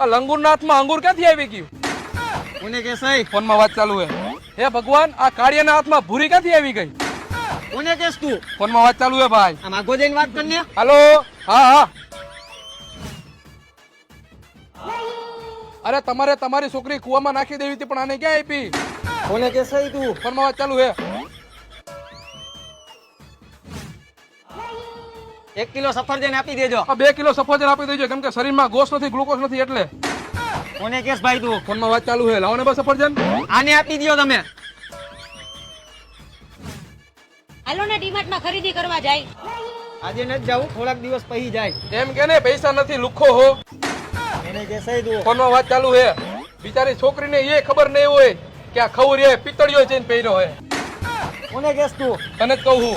આ લંગુરના હાથમાં અંગુર ક્યાંથી આવી ગયું? કોને કે સહી? ફોનમાં વાત ચાલુ હે. હે ભગવાન, આ કાળિયાના હાથમાં ભૂરી ક્યાંથી આવી ગઈ? કોને કેસ તું? ફોનમાં વાત ચાલુ હે ભાઈ. આમ આગો જઈને વાત કરને. હાલો. હા હા. અરે તમારે તમારી છોકરી કુવામાં નાખી દેવી હતી, પણ આને ક્યાં આપી? કોને કે સહી તું? ફોનમાં વાત ચાલુ હે. 1 કિલો સફરજન આપી દેજો. આ 2 કિલો સફરજન આપી દેજો, કેમ કે શરીરમાં ગોસ નથી, ગ્લુકોઝ નથી એટલે. કોને કેસ ભાઈ તું? ફોનમાં વાત ચાલુ હે. લાવો ને બસ સફરજન. આને આપી દો તમે. હાલો ને ડીમાર્ટમાં ખરીદી કરવા જાય. આજે નથી જાવું, થોડાક દિવસ પછી જાય. એમ કે ને પૈસા નથી, લુખો હો. કોને કે સહી તું? ફોનમાં વાત ચાલુ હે. બિચારી છોકરીને એ ખબર નહીં હોય કે આ ખવરી પિત્તળિયો જઈને પહેર્યો હે. કોને કેસ તું? તને જ કહું હું.